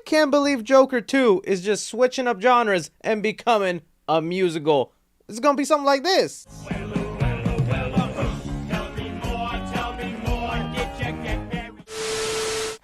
can't believe Joker 2 is just switching up genres and becoming a musical. It's gonna be something like this.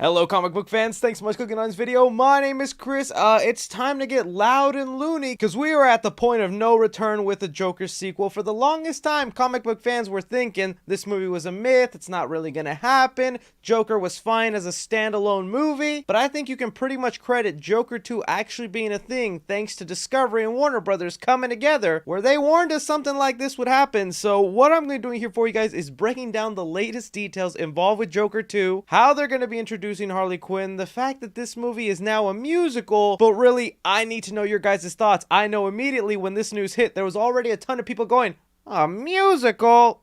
Hello comic book fans, thanks so much for clicking on this video. My name is Chris. It's time to get loud and loony because we are at the point of no return with the Joker sequel. For the longest time, comic book fans were thinking this movie was a myth, it's not really gonna happen. Joker was fine as a standalone movie, but I think you can pretty much credit Joker 2 actually being a thing thanks to Discovery and Warner Brothers coming together where they warned us something like this would happen. So what I'm going to be doing here for you guys is breaking down the latest details involved with Joker 2, how they're going to be introducing Harley Quinn, the fact that this movie is now a musical, but really, I need to know your guys' thoughts. I know immediately when this news hit, there was already a ton of people going, a musical?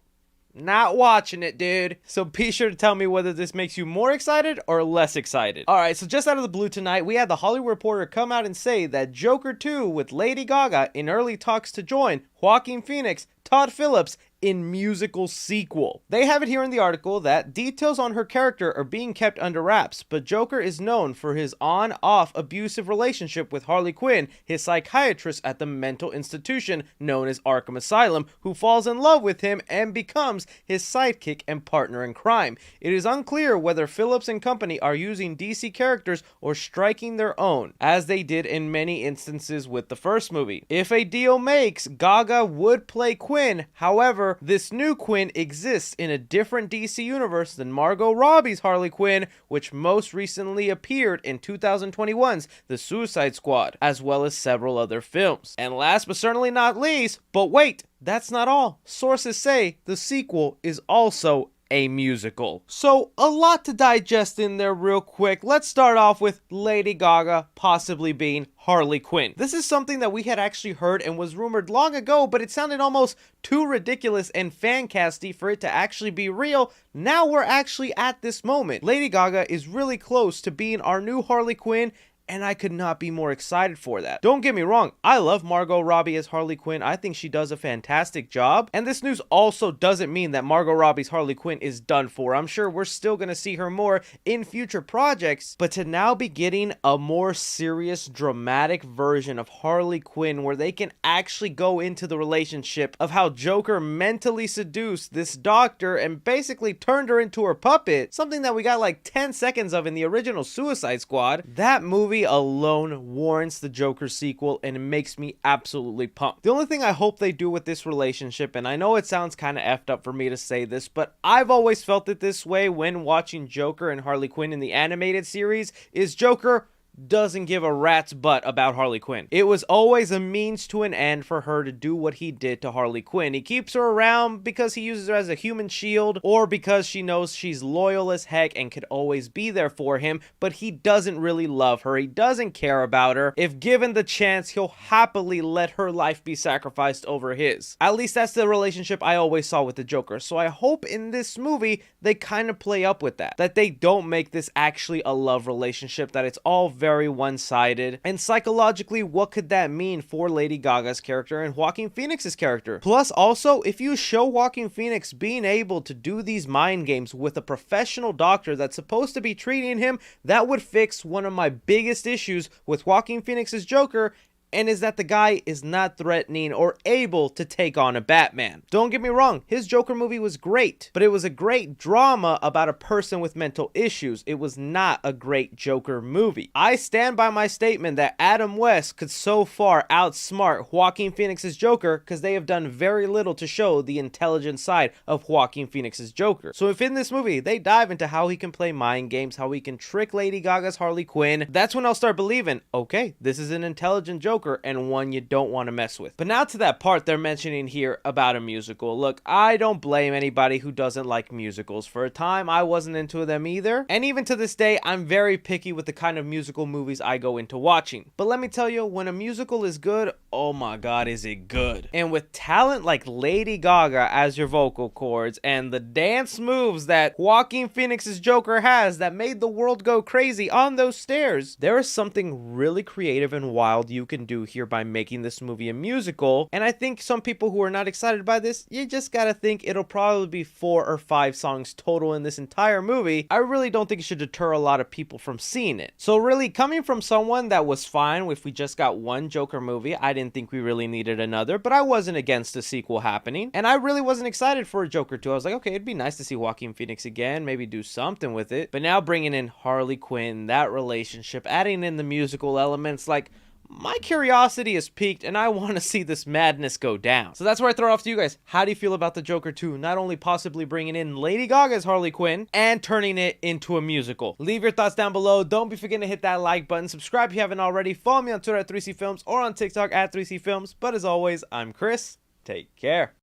Not watching it, dude. So be sure to tell me whether this makes you more excited or less excited. Alright, so just out of the blue tonight, we had the Hollywood Reporter come out and say that Joker 2 with Lady Gaga in early talks to join Joaquin Phoenix, Todd Phillips, in musical sequel. They have it here in the article that details on her character are being kept under wraps, but Joker is known for his on-off abusive relationship with Harley Quinn, his psychiatrist at the mental institution known as Arkham Asylum, who falls in love with him and becomes his sidekick and partner in crime. It is unclear whether Phillips and company are using DC characters or striking their own, as they did in many instances with the first movie. If a deal makes, Gaga would play Quinn. However, this new Quinn exists in a different DC universe than Margot Robbie's Harley Quinn, which most recently appeared in 2021's The Suicide Squad, as well as several other films. And last but certainly not least, but wait, that's not all. Sources say the sequel is also a musical. So a lot to digest in there real quick. Let's start off with Lady Gaga possibly being Harley Quinn. This is something that we had actually heard and was rumored long ago, but it sounded almost too ridiculous and fan-casty for it to actually be real. Now we're actually at this moment. Lady Gaga is really close to being our new Harley Quinn, and I could not be more excited for that. Don't get me wrong, I love Margot Robbie as Harley Quinn. I think she does a fantastic job. And this news also doesn't mean that Margot Robbie's Harley Quinn is done for. I'm sure we're still going to see her more in future projects. But to now be getting a more serious, dramatic version of Harley Quinn where they can actually go into the relationship of how Joker mentally seduced this doctor and basically turned her into her puppet, something that we got like 10 seconds of in the original Suicide Squad, that movie alone warrants the Joker sequel, and it makes me absolutely pumped. The only thing I hope they do with this relationship, and I know it sounds kind of effed up for me to say this, but I've always felt it this way when watching Joker and Harley Quinn in the animated series, is Joker doesn't give a rat's butt about Harley Quinn. It was always a means to an end for her to do what he did to Harley Quinn. He keeps her around because he uses her as a human shield, or because she knows she's loyal as heck and could always be there for him, but he doesn't really love her. He doesn't care about her. If given the chance, he'll happily let her life be sacrificed over his. At least that's the relationship I always saw with the Joker. So I hope in this movie they kind of play up with that. That they don't make this actually a love relationship, that it's all very one-sided. And psychologically, what could that mean for Lady Gaga's character and Joaquin Phoenix's character? Plus, also, if you show Joaquin Phoenix being able to do these mind games with a professional doctor that's supposed to be treating him, that would fix one of my biggest issues with Joaquin Phoenix's Joker, and is that the guy is not threatening or able to take on a Batman. Don't get me wrong, his Joker movie was great, but it was a great drama about a person with mental issues. It was not a great Joker movie. I stand by my statement that Adam West could so far outsmart Joaquin Phoenix's Joker because they have done very little to show the intelligent side of Joaquin Phoenix's Joker. So if in this movie they dive into how he can play mind games, how he can trick Lady Gaga's Harley Quinn, that's when I'll start believing, okay, this is an intelligent Joker and one you don't want to mess with. But now to that part they're mentioning here about a musical. Look, I don't blame anybody who doesn't like musicals. For a time, I wasn't into them either. And even to this day, I'm very picky with the kind of musical movies I go into watching. But let me tell you, when a musical is good, oh my god, is it good. And with talent like Lady Gaga as your vocal cords and the dance moves that Joaquin Phoenix's Joker has that made the world go crazy on those stairs, there is something really creative and wild you can do here by making this movie a musical. And I think some people who are not excited by this, you just gotta think it'll probably be 4 or 5 songs total in this entire movie. I really don't think it should deter a lot of people from seeing it. So really, coming from someone that was fine if we just got one Joker movie, I didn't think we really needed another, but I wasn't against a sequel happening. And I really wasn't excited for a Joker 2. I was like, okay, it'd be nice to see Joaquin Phoenix again, maybe do something with it. But now bringing in Harley Quinn, that relationship, adding in the musical elements, like, my curiosity is piqued and I want to see this madness go down. So that's where I throw it off to you guys. How do you feel about the Joker 2? Not only possibly bringing in Lady Gaga as Harley Quinn and turning it into a musical. Leave your thoughts down below. Don't be forgetting to hit that like button. Subscribe if you haven't already. Follow me on Twitter at 3C Films or on TikTok at 3C Films. But as always, I'm Chris. Take care.